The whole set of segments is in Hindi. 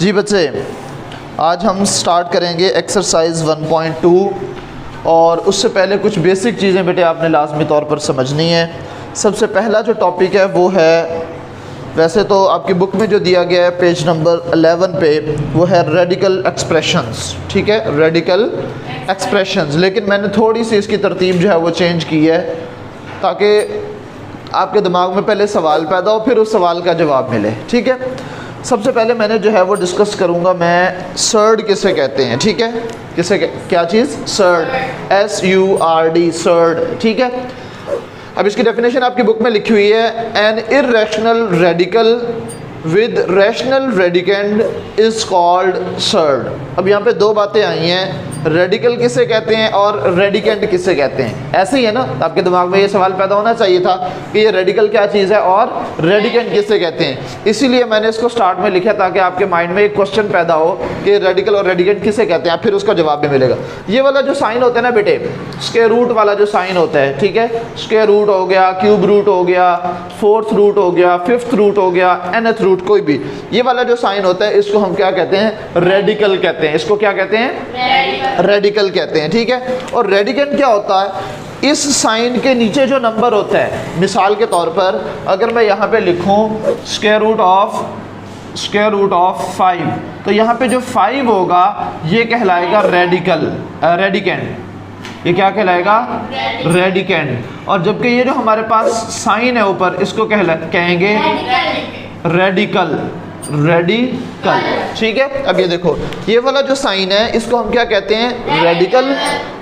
जी बच्चे, आज हम स्टार्ट करेंगे एक्सरसाइज 1.2 और उससे पहले कुछ बेसिक चीज़ें बेटे आपने लाजमी तौर पर समझनी है। सबसे पहला जो टॉपिक है वो है, वैसे तो आपकी बुक में जो दिया गया है पेज नंबर 11 पे, वो है रेडिकल एक्सप्रेशंस। ठीक है, रेडिकल एक्सप्रेशंस, लेकिन मैंने थोड़ी सी इसकी तरतीब जो है वो चेंज की है ताकि आपके दिमाग में पहले सवाल पैदा हो फिर उस सवाल का जवाब मिले। ठीक है, सबसे पहले मैंने जो है वो डिस्कस करूँगा मैं सर्ड किसे कहते हैं। ठीक है, क्या चीज़? Surd, SURD, surd. ठीक है, अब इसकी डेफिनेशन आपकी बुक में लिखी हुई है, N irrational radical with rational radicand is called surd. अब यहाँ पे दो बातें आई हैं, रेडिकल किसे कहते हैं और रेडिकेंड किसे कहते हैं। ऐसे ही है ना, आपके दिमाग में ये सवाल पैदा होना चाहिए था कि ये रेडिकल क्या चीज़ है और रेडिकेंड किसे कहते हैं। इसीलिए मैंने इसको स्टार्ट में लिखा ताकि आपके माइंड में एक क्वेश्चन पैदा हो कि रेडिकल और रेडिकेंड किसे कहते हैं, फिर उसका जवाब भी मिलेगा। ये वाला जो साइन होता है ना बेटे, स्क्वायर रूट वाला जो साइन होता है, ठीक है, स्क्वायर रूट हो गया, क्यूब रूट हो गया, फोर्थ रूट हो गया, फिफ्थ रूट हो गया, nth रूट, कोई भी ये वाला जो साइन होता है इसको हम क्या कहते हैं? रेडिकल कहते हैं। इसको क्या कहते हैं? रेडिकल कहते हैं। ठीक है, और रेडिकेंड क्या होता है? इस साइन के नीचे जो नंबर होता है, मिसाल के तौर पर अगर मैं यहाँ पे लिखूं स्क्वायर रूट ऑफ 5, तो यहाँ पे जो 5 होगा ये कहलाएगा रेडिकेंड। ये क्या कहलाएगा? रेडिकेंड। और जबकि ये जो हमारे पास साइन है ऊपर, इसको कहेंगे रेडिकल। ठीक है, अब ये देखो, ये वाला जो साइन है इसको हम क्या कहते हैं? रेडिकल।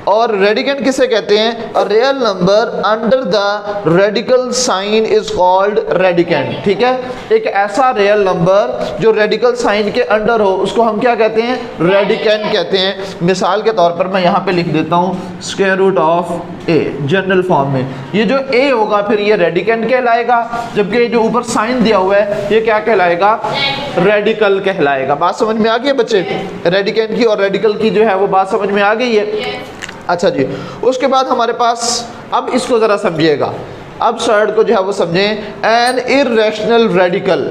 और रेडिकेंड किसे कहते हैं? A real number under the radical sign is called radicand. ठीक है, एक ऐसा रियल नंबर जो रेडिकल साइन के अंडर हो उसको हम क्या कहते हैं? रेडिकेंड कहते हैं। मिसाल के तौर पर मैं यहाँ पे लिख देता हूँ square root of a, general form में। ये जो a होगा फिर ये रेडिकेंड कहलाएगा, जबकि ये जो ऊपर साइन दिया हुआ है ये क्या कहलाएगा? रेडिकल कहलाएगा। बात समझ में आ गई है बच्चे? रेडिकेंड की और रेडिकल की जो है वो बात समझ में आ गई है। अच्छा जी, उसके बाद हमारे पास, अब इसको ज़रा समझिएगा, अब सर्ड को जो है वो समझें। N irrational radical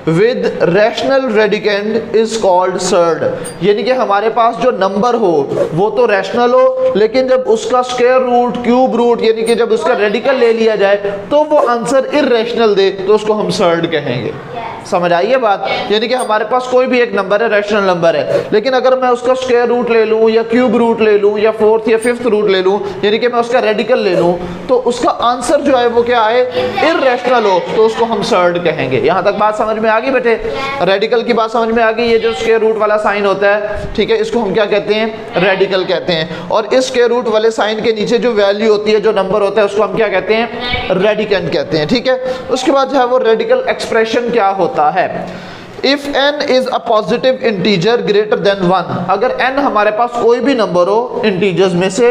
with rational radicand is called surd. यानी कि हमारे पास जो नंबर हो वो तो रैशनल हो, लेकिन जब उसका स्क्वायर रूट, क्यूब रूट, यानी कि जब उसका रेडिकल ले लिया जाए तो वो आंसर इर्रेशनल दे तो उसको हम सर्ड कहेंगे। समझ आइए बात? यानी कि हमारे पास कोई भी एक नंबर है, रैशनल नंबर है, लेकिन अगर मैं उसका स्क्वायर रूट ले लूँ या क्यूब रूट ले लूँ या फोर्थ या फिफ्थ रूट ले लूँ, यानी कि मैं उसका रेडिकल ले लूँ, तो उसका आंसर जो है वो क्या आए? इर्रेशनल हो, तो उसको हम सर्ड कहेंगे। यहाँ तक बात समझ में आ गई बेटे? रेडिकल की बात समझ में आ गई? ये जो स्क्वायर रूट वाला साइन होता है, ठीक है, इसको हम क्या कहते हैं? रेडिकल कहते हैं। और इस स्क्वायर रूट वाले साइन के नीचे जो वैल्यू होती है, जो नंबर होता है, उसको हम क्या कहते हैं? रेडिकेंड कहते हैं। ठीक है, उसके बाद जो है वो रेडिकल एक्सप्रेशन क्या होता है? If n is a positive integer greater than 1, अगर n हमारे पास कोई भी नंबर हो इंटीजर्स में से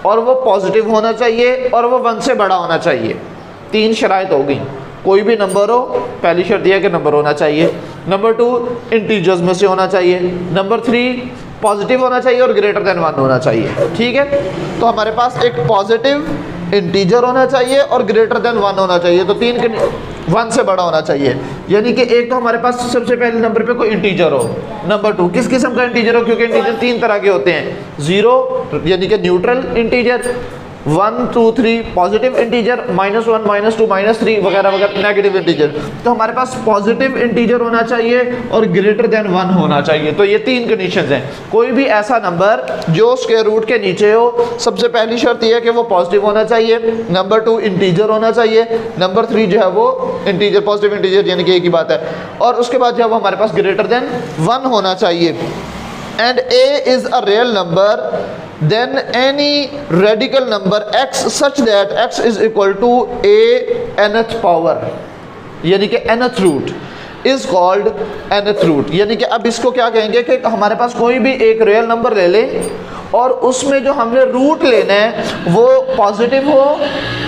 और वो पॉजिटिव होना चाहिए और वो 1 से बड़ा होना चाहिए। तीन शराइत हो गई, कोई भी नंबर हो, पहली शर्त यह है कि नंबर होना चाहिए, नंबर 2 इंटीजर्स में से होना चाहिए, नंबर 3 पॉजिटिव होना चाहिए और ग्रेटर देन 1 होना चाहिए। ठीक है, तो हमारे पास एक पॉजिटिव इंटीजर होना चाहिए और ग्रेटर देन 1 होना चाहिए, तो 1 से बड़ा होना चाहिए। यानी कि एक तो हमारे पास सबसे पहले नंबर पे कोई इंटीजर हो, नंबर 2 किस किस्म का इंटीजर हो, क्योंकि इंटीजर 3 तरह के होते हैं, 0 यानी कि न्यूट्रल इंटीजर, 1 2 3 पॉजिटिव इंटीजर, -1 -2 -3 वगैरह वगैरह नेगेटिव इंटीजर। तो हमारे पास पॉजिटिव इंटीजर होना चाहिए और ग्रेटर देन 1 होना चाहिए। तो ये 3 कंडीशंस हैं। कोई भी ऐसा नंबर जो स्क्वायर रूट के नीचे हो, सबसे पहली शर्त यह है कि वो पॉजिटिव होना चाहिए, नंबर 2 इंटीजर होना चाहिए, नंबर 3 जो है वो इंटीजर, पॉजिटिव इंटीजर, यानी कि एक ही बात है, और उसके बाद जो है वो हमारे पास ग्रेटर देन 1 होना चाहिए। And a is a real number, then any radical number x such that x is equal to a nth power, यानी कि nth root is called nth root। यानी कि अब इसको क्या कहेंगे कि हमारे पास कोई भी एक रियल नंबर ले लें और उसमें जो हमने रूट लेना है वो पॉजिटिव हो,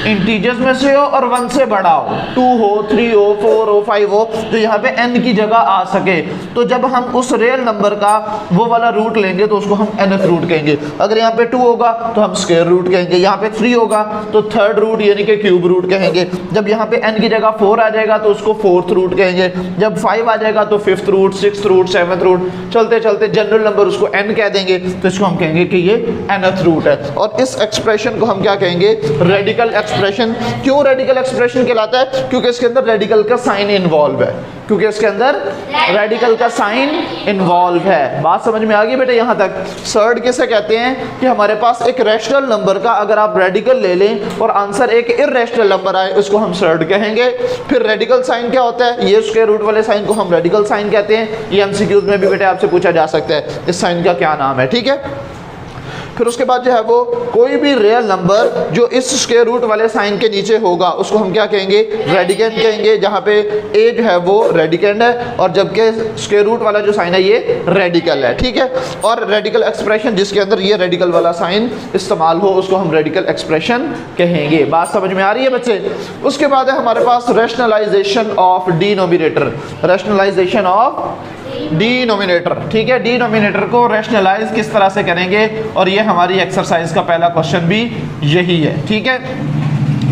इंटीजर्स में से हो और 1 से बड़ा हो, 2 हो, 3 हो, 4 हो, 5 हो, तो यहाँ पे n की जगह आ सके। तो जब हम उस रियल नंबर का वो वाला रूट लेंगे तो उसको हम nth रूट कहेंगे। अगर यहाँ पे 2 होगा तो हम स्क्वायर रूट कहेंगे, यहाँ पे 3 होगा तो थर्ड रूट यानी कि क्यूब रूट कहेंगे, जब यहाँ पे n की जगह 4 आ जाएगा तो उसको फोर्थ रूट कहेंगे, जब 5 आ जाएगा तो fifth root, sixth root, seventh root, चलते चलते जनरल नंबर उसको n कह देंगे, तो इसको हम कहेंगे कि ये nth रूट है। और इस एक्सप्रेशन को हम क्या कहेंगे? Radical expression. क्यों रेडिकल एक्सप्रेशन कहलाता है? क्योंकि इसके अंदर रेडिकल का साइन इन्वॉल्व है, क्योंकि इसके अंदर रेडिकल का साइन इन्वॉल्व है। बात समझ में आ गई बेटे यहाँ तक? सर्ड किसे कहते हैं कि हमारे पास एक रैशनल नंबर का अगर आप रेडिकल ले लें और आंसर एक इर्रेशनल नंबर आए, उसको हम सर्ड कहेंगे। फिर रेडिकल साइन क्या होता है? ये स्क्वायर रूट वाले साइन को हम रेडिकल साइन कहते हैं। ये एमसीक्यूज में भी बेटे आपसे पूछा जा सकता है इस साइन का क्या नाम है, ठीक है। फिर उसके बाद जो है वो कोई भी रियल नंबर जो इस स्क्वायर रूट वाले साइन के नीचे होगा उसको हम क्या कहेंगे? रेडिकेंड कहेंगे, जहाँ पे ए जो है वो रेडिकेंड है और जबकि स्क्वायर रूट वाला जो साइन है ये रेडिकल है, ठीक है। और रेडिकल एक्सप्रेशन जिसके अंदर ये रेडिकल वाला साइन इस्तेमाल हो उसको हम रेडिकल एक्सप्रेशन कहेंगे। बात समझ में आ रही है बच्चे? उसके बाद है हमारे पास rationalisation of denominator, rationalisation of denominator, ठीक है। डिनोमिनेटर को रैशनलाइज किस तरह से करेंगे, और ये हमारी एक्सरसाइज का पहला क्वेश्चन भी यही है, ठीक है।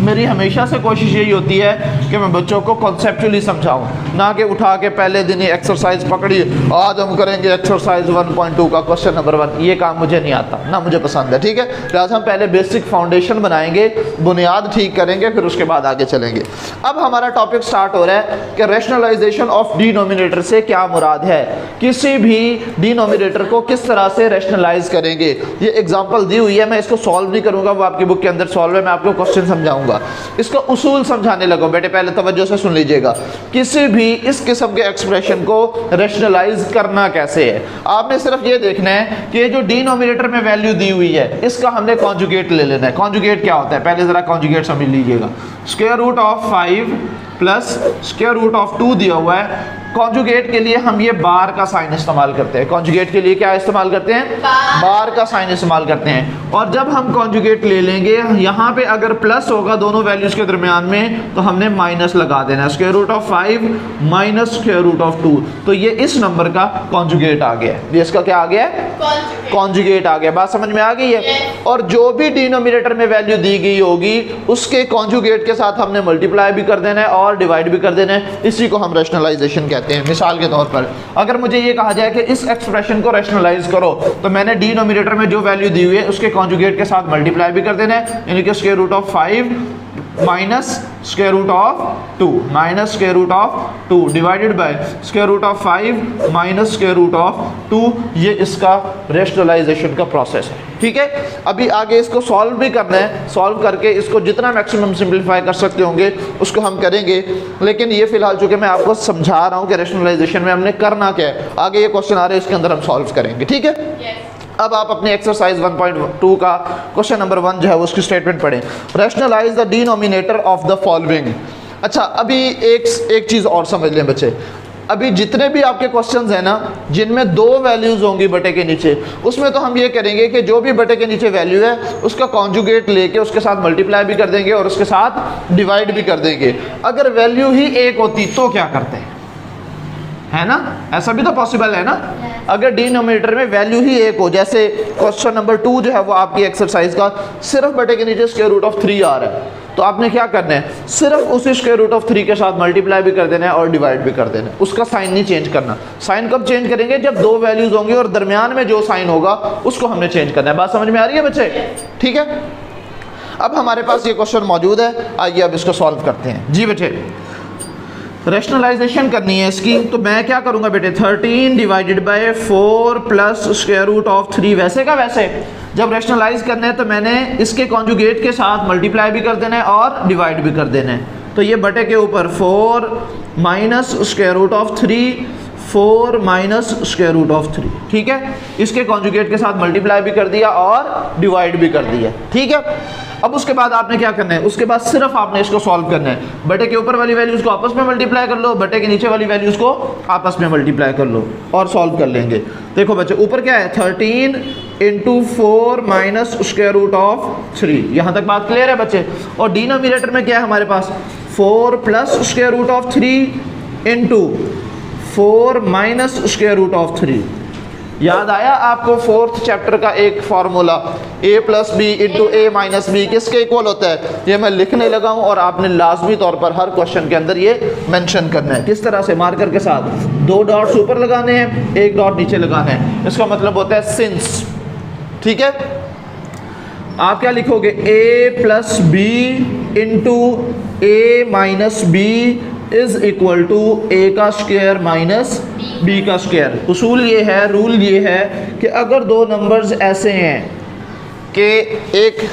मेरी हमेशा से कोशिश यही होती है कि मैं बच्चों को कॉन्सेप्चुअली समझाऊं, ना कि उठा के पहले दिन ही एक्सरसाइज पकड़ी, आज हम करेंगे एक्सरसाइज 1.2 का क्वेश्चन नंबर 1। ये काम मुझे नहीं आता, ना मुझे पसंद है, ठीक है। लिहाजा हम पहले बेसिक फाउंडेशन बनाएंगे, बुनियाद ठीक करेंगे, फिर उसके बाद आगे चलेंगे। अब हमारा टॉपिक स्टार्ट हो रहा है कि रैशनलाइजेशन ऑफ डिनोमिनेटर से क्या मुराद है, किसी भी डिनोमिनेटर को किस तरह से रैशनलाइज करेंगे। ये एग्जाम्पल दी हुई है, मैं इसको सॉल्व नहीं करूँगा, वो आपकी बुक के अंदर सॉल्व है, मैं आपको क्वेश्चन समझाऊंगा। इसका उसूल समझाने लगो बेटे, पहले तवज्जो से सुन लीजिएगा। किसी भी इस किस्म के एक्सप्रेशन को रैशनलाइज करना कैसे है, आपने सिर्फ ये देखना है कि ये जो डिनोमिनेटर में वैल्यू दी हुई है इसका हमने कॉन्जुगेट ले लेना है। कॉन्जुगेट क्या होता है? पहले जरा कॉन्जुगेट समझ लीजिएगा। Square root of 5 plus square root of 2 दिया हुआ है। कॉन्जुगेट के लिए हम ये बार का साइन इस्तेमाल करते हैं। कॉन्जुगेट के लिए क्या इस्तेमाल करते हैं? बार का साइन इस्तेमाल करते हैं। और जब हम कॉन्जुगेट ले लेंगे, यहाँ पे अगर प्लस होगा दोनों वैल्यूज के दरमियान में, तो हमने माइनस लगा देना है। Square root of 5 minus square root of 2, तो ये इस नंबर का कॉन्जुगेट आ गया है। ये इसका क्या आ गया है? कॉन्जुगेट आ गया। बात समझ में आ गई है? और जो भी डिनोमिनेटर में वैल्यू दी गई होगी उसके कॉन्जुगेट के साथ हमने मल्टीप्लाई भी कर देना है और डिवाइड भी कर देना है। इसी को हम रैशनलाइजेशन कहते हैं। मिसाल के तौर पर अगर मुझे ये कहा जाए कि इस एक्सप्रेशन को रैशनलाइज करो, तो मैंने डिनोमिनेटर में जो वैल्यू दी हुई है उसके कॉन्जुगेट के साथ मल्टीप्लाई भी कर देना है, यानी कि square root of 5 minus square root of 2 minus square root of 2 divided by square root of 5 minus square root of 2। ये इसका रैशनलाइजेशन का प्रोसेस है, ठीक है। अभी आगे इसको सॉल्व भी करना है, सॉल्व करके इसको जितना मैक्सिमम सिंपलीफाई कर सकते होंगे उसको हम करेंगे। लेकिन ये फिलहाल चूंकि मैं आपको समझा रहा हूँ कि रैशनलाइजेशन में हमने करना क्या है, आगे ये क्वेश्चन आ रहे हैं इसके अंदर हम सॉल्व करेंगे, ठीक है। अब आप अपने एक्सरसाइज 1.2 का क्वेश्चन नंबर 1 जो है उसकी स्टेटमेंट पढ़ें। Rationalize the denominator of the following. अच्छा, अभी एक चीज़ और समझ लें बच्चे, अभी जितने भी आपके क्वेश्चंस हैं ना जिनमें 2 वैल्यूज होंगी बटे के नीचे, उसमें तो हम ये करेंगे कि जो भी बटे के नीचे वैल्यू है उसका कॉन्जुगेट लेके उसके साथ मल्टीप्लाई भी कर देंगे और उसके साथ डिवाइड भी कर देंगे। अगर वैल्यू ही एक होती तो क्या करते हैं, है ना? ऐसा भी तो पॉसिबल है ना। अगर डिनोमिनेटर में वैल्यू ही एक हो, जैसे क्वेश्चन नंबर 2 जो है वो आपकी एक्सरसाइज का सिर्फ बटे के नीचे स्क्वायर रूट ऑफ 3 आ रहा है, तो आपने क्या करना है? सिर्फ उसी स्क्वायर रूट ऑफ 3 के साथ मल्टीप्लाई भी कर देना है और डिवाइड भी कर देना है। उसका साइन नहीं चेंज करना। साइन कब चेंज करेंगे? जब 2 वैल्यूज होंगी और दरमियान में जो साइन होगा उसको हमने चेंज करना है। बात समझ में आ रही है बच्चे? ठीक है। अब हमारे पास ये क्वेश्चन मौजूद है, आइए अब इसको सॉल्व करते हैं। जी बेटे, रैशनलाइजेशन करनी है इसकी, तो मैं क्या करूंगा बेटे? 13 divided by 4 plus square root of 3। वैसे का वैसे जब रैशनलाइज करना है तो मैंने इसके कॉन्जुगेट के साथ मल्टीप्लाई भी कर देना है और डिवाइड भी कर देना है। तो ये बटे के ऊपर 4 minus square root of 3 4 minus square root of 3, ठीक है। इसके कॉन्जुगेट के साथ मल्टीप्लाई भी कर दिया और डिवाइड भी कर दिया, ठीक है। अब उसके बाद आपने क्या करना है, उसके बाद सिर्फ आपने इसको सॉल्व करना है। बटे के ऊपर वाली वैल्यूज को आपस में मल्टीप्लाई कर लो, बटे के नीचे वाली वैल्यूज को आपस में मल्टीप्लाई कर लो और सॉल्व कर लेंगे। देखो बच्चे, ऊपर क्या है, 13 into 4 minus square root of 3, यहाँ तक बात क्लियर है बच्चे। और डिनोमिनेटर में क्या है हमारे पास, 4 plus square root of 3 into 4 minus square root of 3। याद आया आपको फोर्थ चैप्टर का एक formula, a plus B into A minus B किसके इक्वल होता है। ये मैं लिखने लगा हूँ और आपने लाजमी तौर पर हर क्वेश्चन के अंदर ये मेंशन करना है। किस तरह से, मार्कर के साथ 2 डॉट्स ऊपर लगाने हैं, 1 डॉट नीचे लगाना है। इसका मतलब होता है सिंस, ठीक है। आप क्या लिखोगे, a plus B into A minus b is equal to a का स्क्वायर माइनस बी का स्क्वायर। उसूल ये है, रूल ये है कि अगर दो नंबर्स ऐसे हैं कि एक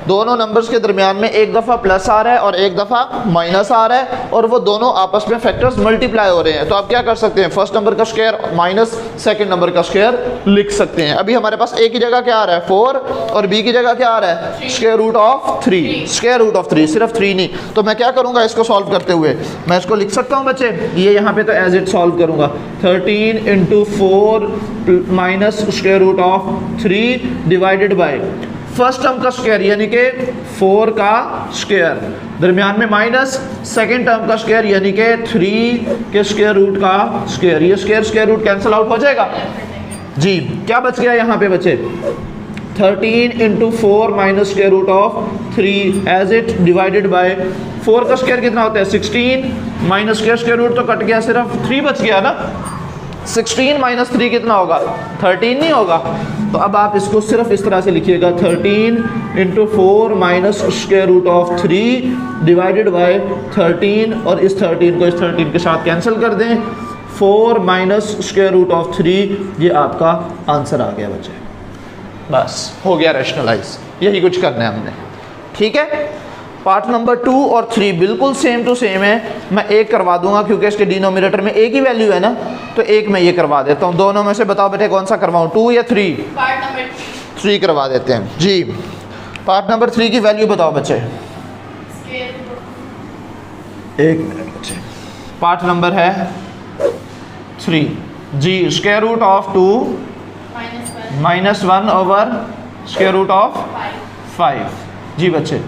दोनों नंबर्स के दरमियान में एक दफ़ा प्लस आ रहा है और एक दफ़ा माइनस आ रहा है और वो दोनों आपस में फैक्टर्स मल्टीप्लाई हो रहे हैं, तो आप क्या कर सकते हैं, फर्स्ट नंबर का स्क्वायर माइनस सेकंड नंबर का स्क्वायर लिख सकते हैं। अभी हमारे पास ए की जगह क्या आ रहा है 4 और बी की जगह क्या आ रहा है square root of 3, square root of 3, सिर्फ 3 नहीं। तो मैं क्या करूँगा, इसको सॉल्व करते हुए मैं इसको लिख सकता हूँ बच्चे, ये यहाँ पे तो एज इट सॉल्व करूँगा। 13 into 4 minus square root of 3 divided by first term का स्क्वायर यानी कि 4 का स्क्वायर, दरमियान में माइनस सेकेंड टर्म का स्क्वायर यानी कि 3 के स्क्वायर रूट का स्क्वायर। ये स्क्वायर रूट कैंसिल आउट हो जाएगा जी। क्या बच गया यहाँ पे बच्चे, 13 into 4 minus square root of 3 as it divided by 4 का स्क्वायर कितना होता है 16 माइनस स्क्वायर रूट तो कट गया, सिर्फ 3 बच गया ना। 16 माइनस 3 कितना होगा 13 नहीं होगा। तो अब आप इसको सिर्फ इस तरह से लिखिएगा, 13 into 4 minus square root of 3 divided by 13 और इस 13 को इस 13 के साथ कैंसिल कर दें, 4 माइनस स्क्वायर रूट ऑफ 3, ये आपका आंसर आ गया बच्चे। बस हो गया रैशनलाइज, यही कुछ करना है हमने, ठीक है। पार्ट नंबर 2 और 3 बिल्कुल सेम टू सेम है। मैं एक करवा दूंगा क्योंकि इसके डिनोमिनेटर में एक ही वैल्यू है ना, तो एक मैं ये करवा देता हूँ। दोनों में से बताओ बेटे कौन सा करवाऊँ, 2 या 3? पार्ट नंबर 3 करवा देते हैं जी। पार्ट नंबर 3 की वैल्यू बताओ बच्चे, एक मिनट बच्चे। पार्ट नंबर है 3 जी, square root of 2 minus 1 over square root of 5 जी बच्चे।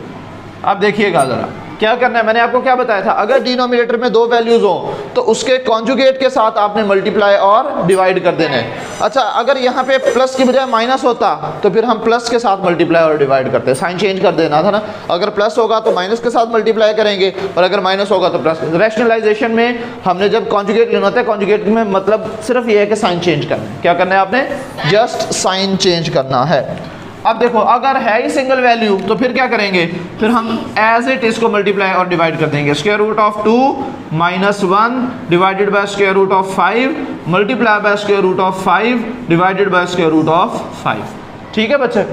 अब देखिएगा ज़रा क्या करना है, मैंने आपको क्या बताया था, अगर डिनोमिनेटर में 2 वैल्यूज़ हो तो उसके कॉन्जुगेट के साथ आपने मल्टीप्लाई और डिवाइड कर देना है। अच्छा, अगर यहाँ पे प्लस की बजाय माइनस होता तो फिर हम प्लस के साथ मल्टीप्लाई और डिवाइड करते, साइन चेंज कर देना था ना। अगर प्लस होगा तो माइनस के साथ मल्टीप्लाई करेंगे और अगर माइनस होगा तो प्लस। रैशनलाइजेशन में हमने जब कॉन्जुगेट लेना होता है, कॉन्जुगेट में मतलब सिर्फ ये है कि साइन चेंज करना है। क्या करना है आपने, जस्ट साइन चेंज करना है। अब देखो, अगर है ही सिंगल वैल्यू तो फिर क्या करेंगे, फिर हम एज इट इसको मल्टीप्लाई और डिवाइड कर देंगे। Square root of 2 minus 1 divided by square root of 5 multiply by square root of 5 divided by square root of 5, ठीक है बच्चे।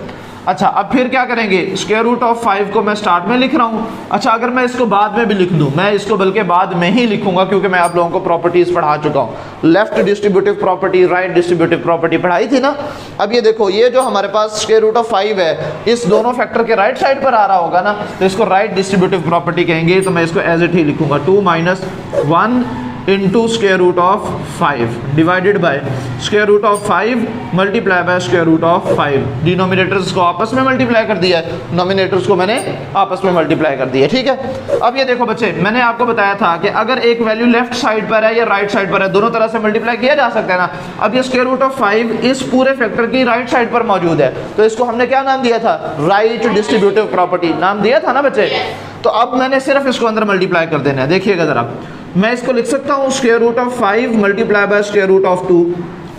अच्छा, अब फिर क्या करेंगे, स्क्वायर रूट ऑफ 5 को मैं स्टार्ट में लिख रहा हूँ। अच्छा, अगर मैं इसको बाद में भी लिख दूँ, मैं इसको बल्कि बाद में ही लिखूंगा क्योंकि मैं आप लोगों को प्रॉपर्टीज पढ़ा चुका हूँ। Left distributive property, right distributive property पढ़ाई थी ना। अब ये देखो, ये जो हमारे पास स्क्वायर रूट ऑफ 5 है, इस दोनों फैक्टर के राइट साइड पर आ रहा होगा ना, तो इसको राइट डिस्ट्रीब्यूटिव प्रॉपर्टी कहेंगे। तो मैं इसको एज इट ही लिखूंगा, 2 minus 1 into square root of 5 divided by square root of 5 multiply by square root of 5। Denominators को आपस में मल्टीप्लाई कर दिया है, नोमिनेटर्स को मैंने आपस में मल्टीप्लाई कर दिया, ठीक है। अब ये देखो बच्चे, मैंने आपको बताया था कि अगर एक वैल्यू लेफ्ट साइड पर है या राइट साइड पर है, दोनों तरह से मल्टीप्लाई किया जा सकता है ना। अब ये स्क्वायर रूट ऑफ 5 इस पूरे फैक्टर की राइट साइड पर मौजूद है, तो इसको हमने क्या नाम दिया था, राइट डिस्ट्रीब्यूटिव प्रॉपर्टी नाम दिया था ना बच्चे। तो अब मैंने सिर्फ इसको अंदर मल्टीप्लाई कर देना है। देखिएगा जरा, मैं इसको लिख सकता हूँ square root of 5 multiply by square root of 2,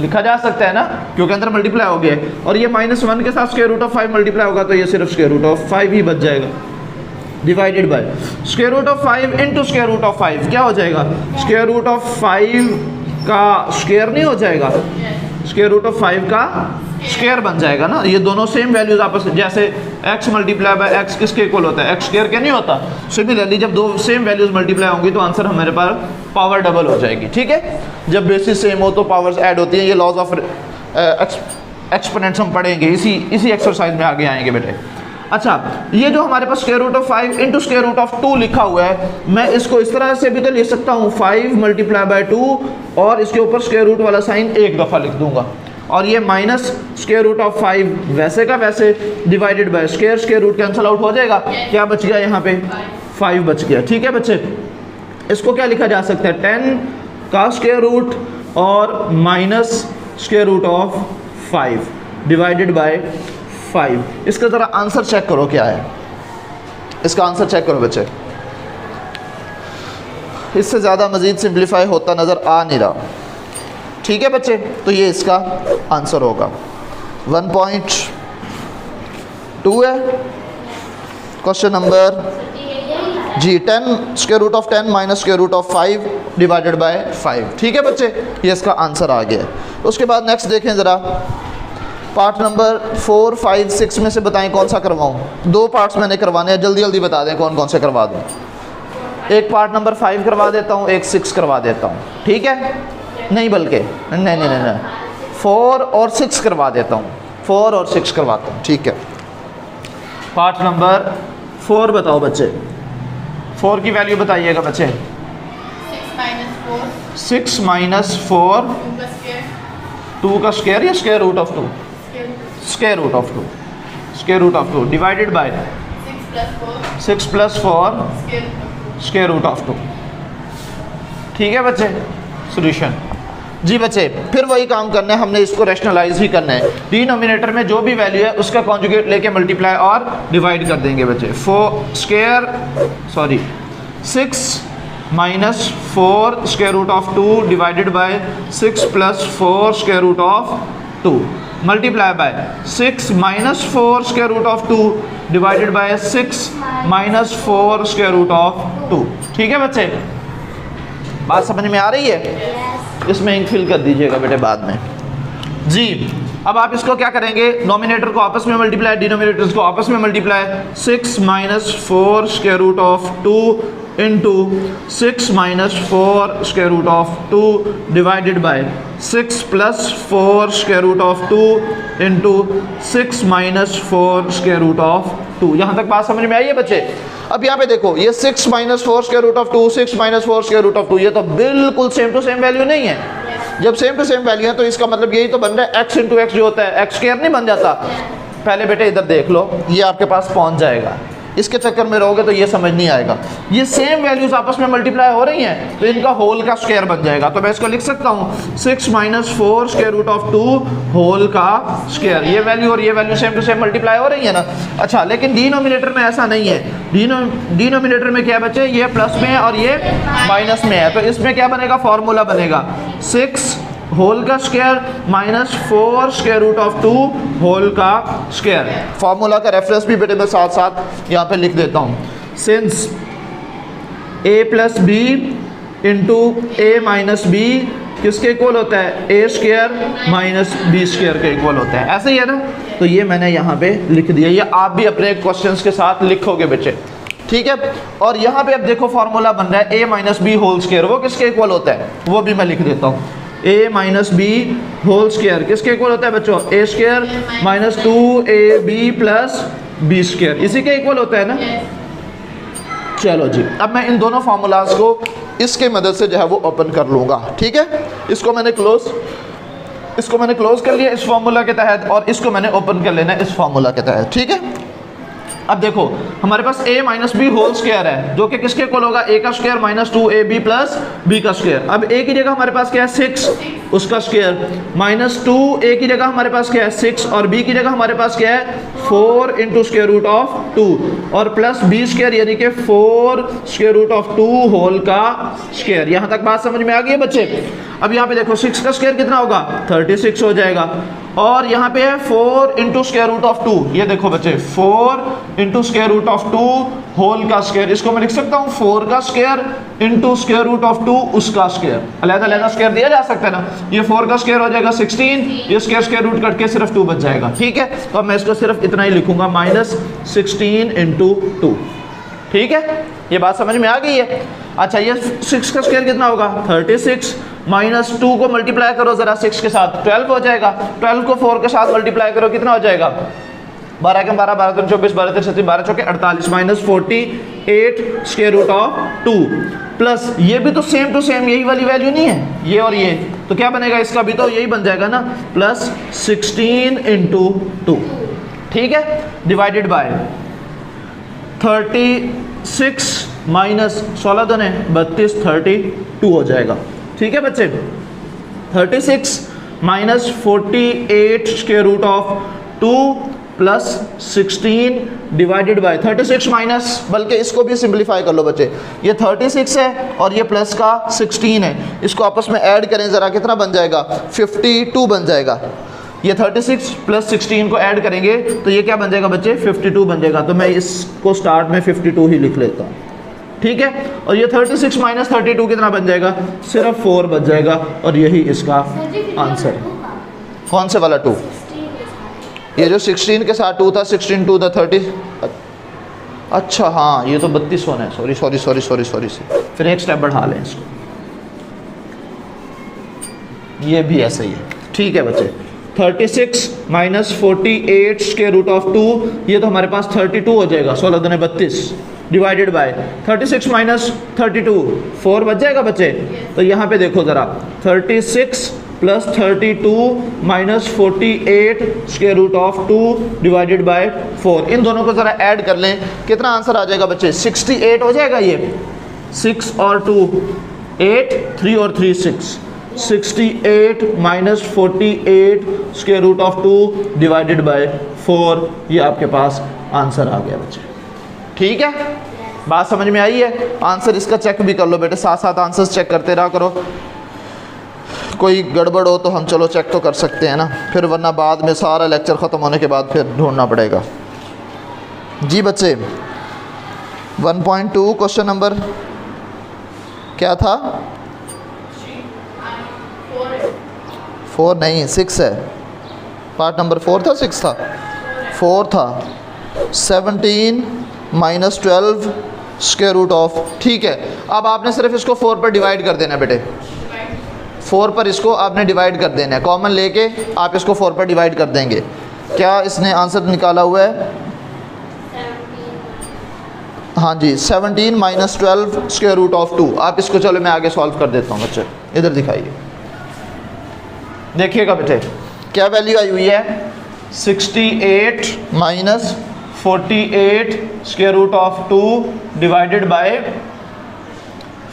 लिखा जा सकता है ना क्योंकि अंदर मल्टीप्लाई हो गया। और ये माइनस 1 के साथ स्क्वायर रूट ऑफ 5 मल्टीप्लाई होगा तो ये सिर्फ स्क्वायर रूट ऑफ 5 ही बच जाएगा, divided by square root of 5 into square root of 5 क्या हो जाएगा, स्क्वायर रूट ऑफ 5 का स्क्वायर नहीं हो जाएगा, स्क्वायर रूट ऑफ 5 का स्क्वायर बन जाएगा ना। ये दोनों सेम वैल्यूज आपस में, जैसे x मल्टीप्लाई बाय x किसके इक्वल होता है, x स्क्वायर के नहीं होता। सिमिलरली जब दो सेम वैल्यूज मल्टीप्लाई होंगी तो आंसर हमारे पास पावर डबल हो जाएगी। ठीक है, जब बेसिस सेम हो तो पावर्स ऐड होती हैं। ये लॉज ऑफ एक्सपोनेंट्स हम पढ़ेंगे इसी एक्सरसाइज में आगे आएंगे बेटे। अच्छा, ये जो हमारे पास square root of 5 into square root of 2 लिखा हुआ है, मैं इसको इस तरह से भी तो लिख सकता हूँ 5 मल्टीप्लाई बाय 2 और इसके ऊपर स्क्वायर रूट वाला साइन एक दफ़ा लिख दूंगा, और ये माइनस स्क्वायर रूट ऑफ 5 वैसे का वैसे divided by square root cancel out हो जाएगा। क्या बच गया यहाँ पे? 5 बच गया। ठीक है बच्चे, इसको क्या लिखा जा सकता है? 10 का स्क्वायर रूट और minus square root of 5 divided by 5। इसका ज़रा आंसर चेक करो क्या है, इसका आंसर चेक करो बच्चे। इससे ज़्यादा मज़ीद सिंप्लीफाई होता नज़र आ नहीं रहा। ठीक है बच्चे, तो ये इसका आंसर होगा 1.2 है क्वेश्चन नंबर जी। 10 square root of 10 minus square root of 5 divided by 5। ठीक है बच्चे, ये इसका आंसर आ गया। उसके बाद नेक्स्ट देखें ज़रा, पार्ट नंबर 4, 5, 6 में से बताएं कौन सा करवाऊँ। 2 पार्ट्स मैंने करवाने हैं, जल्दी जल्दी बता दें कौन कौन से करवा दूँ। एक पार्ट नंबर 5 करवा देता हूँ, एक 6 करवा देता हूँ। ठीक है, नहीं बल्कि नहीं 4 और 6 करवा देता हूँ, 4 और 6 करवाता हूँ। ठीक है, पार्ट नंबर 4 बताओ बच्चे। 4 की वैल्यू बताइएगा बच्चे। 6 माइनस 4 2 का स्क्वायर या square root of 2? Square root of 2, square root of 2 divided by 6 plus 4 square root of 2। ठीक है बच्चे, सॉल्यूशन जी बच्चे। फिर वही काम करना है हमने, इसको रैशनलाइज ही करना है। डिनोमिनेटर में जो भी वैल्यू है उसका कॉन्जुगेट लेके मल्टीप्लाई और डिवाइड कर देंगे बच्चे। 6 minus 4 square root of 2 divided by 6 plus 4 square root of 2 multiply by 6 minus 4 square root of 2 divided by 6 minus 4 square root of 2। ठीक है बच्चे, बात समझ में आ रही है? इसमें इंक फिल कर दीजिएगा बेटे बाद में जी। अब आप इसको क्या करेंगे, नोमिनेटर को आपस में मल्टीप्लाई, डिनोमिनेटर्स को आपस में multiply. 6 minus 4 square root of 2 into 6 minus 4 square root of 2 divided by 6 plus 4 square root of 2 into 6 minus 4 square root of 2। यहाँ तक बात समझ में आई है बच्चे? अब यहाँ पे देखो, ये 6 minus 4 square root of 2, 6 minus 4 square root of 2, ये तो बिल्कुल सेम टू सेम वैल्यू नहीं है। जब सेम टू सेम वैल्यू है तो इसका मतलब यही तो बन रहा है x इंटू एक्स जो होता है x स्क्वायर नहीं बन जाता। पहले बेटे इधर देख लो, ये आपके पास पहुंच जाएगा। इसके चक्कर में रहोगे तो ये समझ नहीं आएगा। ये सेम वैल्यूज आपस में मल्टीप्लाई हो रही हैं तो इनका होल का स्क्वायर बन जाएगा। तो मैं इसको लिख सकता हूँ 6 minus 4 square root of 2 whole का स्क्वायर। ये वैल्यू और ये value same to same multiply हो रही है ना। अच्छा, लेकिन डिनोमिनेटर में ऐसा नहीं है। डिनोमिनेटर में क्या बच्चे, ये प्लस में है और ये माइनस में है। तो इसमें क्या बनेगा, फॉर्मूला बनेगा 6 होल का square minus 4 square root of 2 whole का स्क्वायर। फॉर्मूला का रेफरेंस भी बेटे मैं साथ साथ यहाँ पे लिख देता हूँ। Since a plus B into A minus B किसके इक्वल होता है, a square minus B square के इक्वल होता है। ऐसे ही है ना, तो ये मैंने यहाँ पे लिख दिया। ये आप भी अपने क्वेश्चंस के साथ लिखोगे बच्चे, ठीक है। और यहाँ पे अब देखो फॉर्मूला बन रहा है a minus B whole square, वो किसके इक्वल होता है वो भी मैं लिख देता हूँ। a minus B whole square किसके इक्वल होता है बच्चों, a square minus 2ab plus B square, इसी के इक्वल होता है ना। चलो जी, अब मैं इन दोनों फार्मूलाज को इसके मदद से जो है वो ओपन कर लूँगा, ठीक है। इसको मैंने क्लोज कर लिया इस फार्मूला के तहत, और इसको मैंने ओपन कर लेना इस फार्मूला के तहत, ठीक है। अब देखो हमारे पास a minus B whole square है जो कि किसके इक्वल होगा, a का square minus 2ab plus b का स्क्वायर। अब a की जगह हमारे पास क्या है 6, उसका स्क्वायर माइनस 2a की जगह हमारे पास क्या है 6, और b की जगह हमारे पास क्या है 4 इंटू स्क्वायर रूट ऑफ 2 और प्लस b स्क्वायर यानी कि 4 स्क्वायर रूट ऑफ 2 होल का स्क्वायर। यहाँ तक बात समझ में आ गई है बच्चे। अब यहाँ पे देखो 6 का स्क्वायर कितना होगा 36 हो जाएगा, और यहाँ पे है 4 इंटू स्क्वायर रूट ऑफ 2। ये देखो बच्चे 4 into square root of 2 whole का स्क्वायर, इसको मैं लिख सकता हूँ 4 का square into square root of 2 उसका स्क्वायर। अलग-अलग स्क्वायर दिया जा सकता है ना। ये 4 का स्क्वायर हो जाएगा 16, ये स्क्वायर रूट कट के सिर्फ 2 बच जाएगा, ठीक है। तो मैं इसको सिर्फ इतना ही लिखूंगा माइनस 16 इंटू 2, ठीक है। ये बात समझ में आ गई है। अच्छा ये 6 का स्क्वायर कितना होगा 36 माइनस 2 को मल्टीप्लाई करो जरा 6 के साथ 12 हो जाएगा। 12 को 4 के साथ मल्टीप्लाई करो कितना हो जाएगा 12 के 12 12 3 24 12 3 36 12 चौके 48 minus 48 square root of 2 plus ये भी तो सेम टू सेम यही वाली वैल्यू नहीं है ये और ये, तो क्या बनेगा इसका भी तो यही बन जाएगा ना प्लस 16 इंटू 2, ठीक है, डिवाइडेड बाय 36 माइनस 16 दोने 32 32 हो जाएगा, ठीक है बच्चे। 36 minus 48 square root of 2 plus 16 divided by 36 minus, बल्कि इसको भी सिंपलीफाई कर लो बच्चे, ये 36 है और ये प्लस का 16 है, इसको आपस में ऐड करें ज़रा कितना बन जाएगा 52 बन जाएगा। ये 36 प्लस 16 को ऐड करेंगे तो ये क्या बन जाएगा बच्चे 52 बन जाएगा, तो मैं इसको स्टार्ट में 52 ही लिख लेता हूँ, ठीक है। और ये 36 माइनस 32 कितना बन जाएगा सिर्फ 4 बच जाएगा और यही इसका आंसर है। कौन से वाला 2? ये जो 16 के साथ 2 था 16 2 था 30, अच्छा हाँ ये तो 32 होना है, सॉरी फिर एक स्टेप बढ़ा लें इसको, ये भी ऐसा ही है, ठीक है बच्चे। 36 माइनस 48 स्क्वायर रूट ऑफ 2 ये तो हमारे पास 32 हो जाएगा, 16 दूने 32 डिवाइडेड बाय 36 माइनस 32 4 बच जाएगा बच्चे। तो यहाँ पे देखो ज़रा 36 plus 32 minus 48 square root of 2 divided by 4, इन दोनों को ज़रा ऐड कर लें कितना आंसर आ जाएगा बच्चे 68 हो जाएगा। ये 6 और 2 8 3 और 3 6 68 minus 48 square root of 2 divided by 4, ये आपके पास आंसर आ गया बच्चे, ठीक है। बात समझ में आई है? आंसर इसका चेक भी कर लो बेटे, साथ साथ आंसर्स चेक करते रहा करो, कोई गड़बड़ हो तो हम चलो चेक तो कर सकते हैं ना, फिर वरना बाद में सारा लेक्चर ख़त्म होने के बाद फिर ढूंढना पड़ेगा। जी बच्चे 1.2 क्वेश्चन नंबर क्या था 4 नहीं 6 है, पार्ट नंबर 4 था 6 था 4 था 17 माइनस 12 स्क्वायर रूट ऑफ, ठीक है। अब आपने सिर्फ इसको 4 पर डिवाइड कर देना है बेटे, 4 पर इसको आपने डिवाइड कर देना है, कॉमन लेके आप इसको 4 पर डिवाइड कर देंगे। क्या इसने आंसर निकाला हुआ है? हाँ जी 17 माइनस 12 स्क्वायर रूट ऑफ 2। आप इसको चलो मैं आगे सॉल्व कर देता हूँ बच्चे, इधर दिखाइए, देखिएगा बेटे क्या वैल्यू आई हुई है 68 minus 48 square root of 2 divided by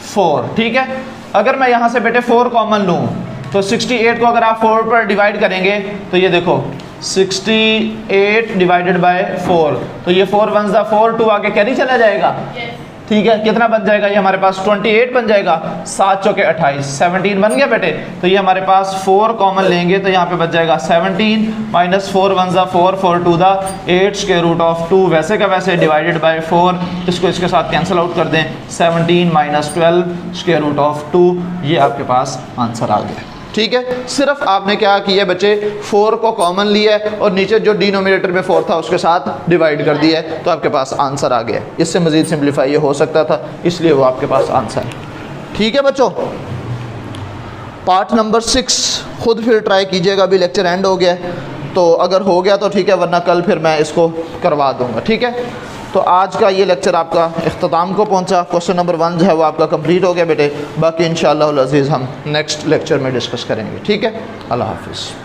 4, ठीक है। अगर मैं यहाँ से बेटे 4 कॉमन लूँ तो 68 को अगर आप 4 पर डिवाइड करेंगे तो ये देखो 68 डिवाइडेड बाय 4, तो ये 4 1 ज़ा 4 2 आगे कैरी चला जाएगा, ठीक है। कितना बन जाएगा ये हमारे पास 28 बन जाएगा, 7 चौके 28 17 बन गया बेटे। तो ये हमारे पास 4 कॉमन लेंगे तो यहाँ पे बच जाएगा 17 माइनस 4 1 ज़ा 4 4 2 ज़ा 8 स्क्वायर रूट ऑफ 2 वैसे का वैसे डिवाइडेड बाय 4, इसको इसके साथ कैंसिल आउट कर दें 17 माइनस 12 स्क्वायर रूट ऑफ 2, ये आपके पास आंसर आ गया, ठीक है। सिर्फ आपने क्या किया बच्चे 4 को कॉमन लिया है और नीचे जो डिनोमिनेटर में 4 था उसके साथ डिवाइड कर दिया है, तो आपके पास आंसर आ गया। इससे मज़ीद सिंपलीफाई ये हो सकता था, इसलिए वो आपके पास आंसर है, ठीक है बच्चों। पार्ट नंबर 6 खुद फिर ट्राई कीजिएगा, अभी लेक्चर एंड हो गया तो अगर हो गया तो ठीक है, वरना कल फिर मैं इसको करवा दूँगा, ठीक है। तो आज का ये लेक्चर आपका इख्तिताम को पहुंचा। क्वेश्चन नंबर 1 जो है वो आपका कंप्लीट हो गया बेटे, बाकी इंशाअल्लाह अज़ीज़ हम नेक्स्ट लेक्चर में डिस्कस करेंगे, ठीक है। अल्लाह हाफ़िज़।